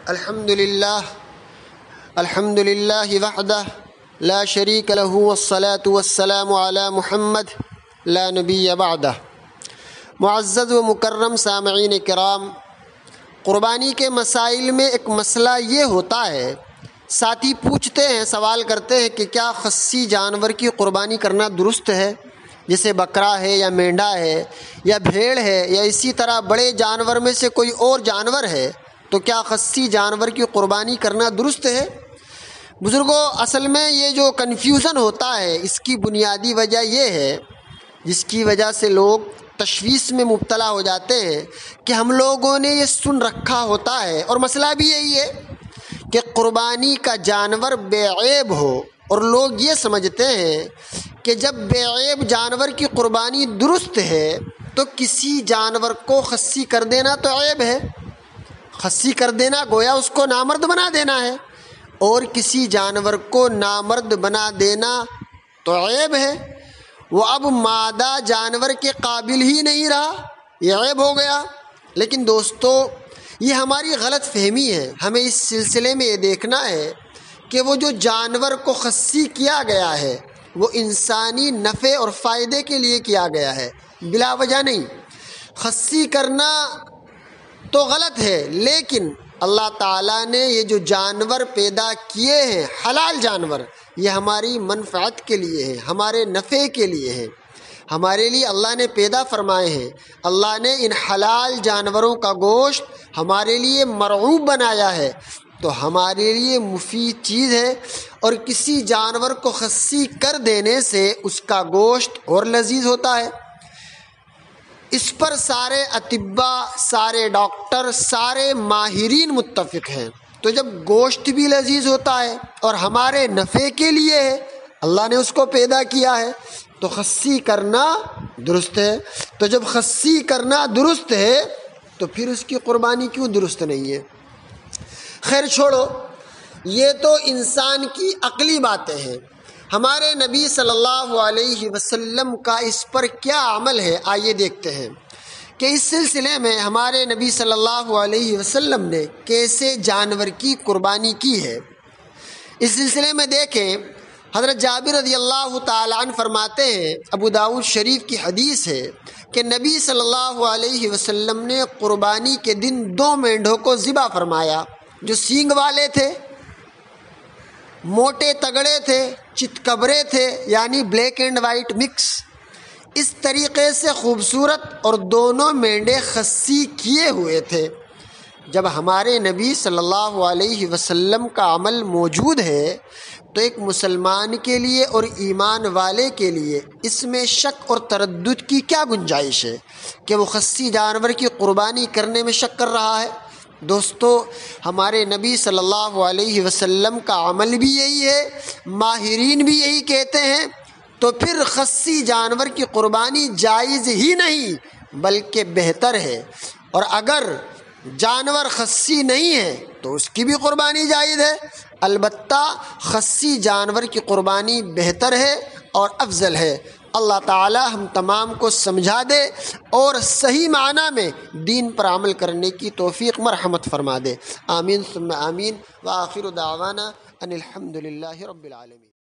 الحمد للہ وحدہ لا شریک لہ والصلاة والسلام علی محمد لا نبی بعدہ۔ معزز و مکرم سامعین کرام، قربانی کے مسائل میں ایک مسئلہ یہ ہوتا ہے، ساتھی پوچھتے ہیں، سوال کرتے ہیں کہ کیا خصی جانور کی قربانی کرنا درست ہے، جیسے بکرا ہے یا مینڈا ہے یا بھیڑ ہے یا اسی طرح بڑے جانور میں سے کوئی اور جانور ہے، تو کیا خصی جانور کی قربانی کرنا درست ہے؟ بزرگوں، اصل میں یہ جو کنفیوژن ہوتا ہے اس کی بنیادی وجہ یہ ہے، جس کی وجہ سے لوگ تشویش میں مبتلا ہو جاتے ہیں، کہ ہم لوگوں نے یہ سن رکھا ہوتا ہے، اور مسئلہ بھی یہی ہے کہ قربانی کا جانور بے عیب ہو، اور لوگ یہ سمجھتے ہیں کہ جب بے عیب جانور کی قربانی درست ہے تو کسی جانور کو خصی کر دینا تو عیب ہے، خصی کر دینا گویا اس کو نامرد بنا دینا ہے، اور کسی جانور کو نامرد بنا دینا تو عیب ہے، وہ اب مادہ جانور کے قابل ہی نہیں رہا، یہ عیب ہو گیا۔ لیکن دوستو، یہ ہماری غلط فہمی ہے، ہمیں اس سلسلے میں یہ دیکھنا ہے کہ وہ جو جانور کو خصی کیا گیا ہے وہ انسانی نفع اور فائدے کے لیے کیا گیا ہے، بلا وجہ نہیں۔ خصی کرنا تو غلط ہے، لیکن اللہ تعالیٰ نے یہ جو جانور پیدا کیے ہیں، حلال جانور، یہ ہماری منفعت کے لیے ہیں، ہمارے نفع کے لیے ہیں، ہمارے لیے اللہ نے پیدا فرمائے ہیں۔ اللہ نے ان حلال جانوروں کا گوشت ہمارے لیے مرغوب بنایا ہے، تو ہمارے لیے مفید چیز ہے، اور کسی جانور کو خصی کر دینے سے اس کا گوشت اور لذیذ ہوتا ہے۔ اس پر سارے اطباء، سارے ڈاکٹر، سارے ماہرین متفق ہیں۔ تو جب گوشت بھی لذیذ ہوتا ہے اور ہمارے نفع کے لیے ہے، اللہ نے اس کو پیدا کیا ہے، تو خصی کرنا درست ہے۔ تو جب خصی کرنا درست ہے تو پھر اس کی قربانی کیوں درست نہیں ہے؟ خیر چھوڑو، یہ تو انسان کی عقلی باتیں ہیں۔ ہمارے نبی صلی اللہ علیہ وسلم کا اس پر کیا عمل ہے، آئیے دیکھتے ہیں کہ اس سلسلے میں ہمارے نبی صلی اللہ علیہ وسلم نے کیسے جانور کی قربانی کی ہے۔ اس سلسلے میں دیکھیں، حضرت جابر رضی اللہ تعالیٰ عنہ فرماتے ہیں، ابو داؤد شریف کی حدیث ہے کہ نبی صلی اللہ علیہ وسلم نے قربانی کے دن 2 مینڈھوں کو ذبح فرمایا، جو سینگ والے تھے، موٹے تگڑے تھے، چتکبرے تھے، یعنی بلیک اینڈ وائٹ مکس، اس طریقے سے خوبصورت، اور دونوں مینڈے خصی کیے ہوئے تھے۔ جب ہمارے نبی صلی اللہ علیہ وسلم کا عمل موجود ہے تو ایک مسلمان کے لیے اور ایمان والے کے لیے اس میں شک اور تردد کی کیا گنجائش ہے کہ وہ خصی جانور کی قربانی کرنے میں شک کر رہا ہے؟ دوستو، ہمارے نبی صلی اللہ علیہ وسلم کا عمل بھی یہی ہے، ماہرین بھی یہی کہتے ہیں، تو پھر خصی جانور کی قربانی جائز ہی نہیں بلکہ بہتر ہے، اور اگر جانور خصی نہیں ہے تو اس کی بھی قربانی جائز ہے۔ البتہ خصی جانور کی قربانی بہتر ہے اور افضل ہے۔ اللہ تعالی ہم تمام کو سمجھا دے اور صحیح معنی میں دین پر عمل کرنے کی توفیق مرحمت فرما دے۔ آمین ثم آمین، وآخر دعوانا ان الحمد للہ رب العالمین۔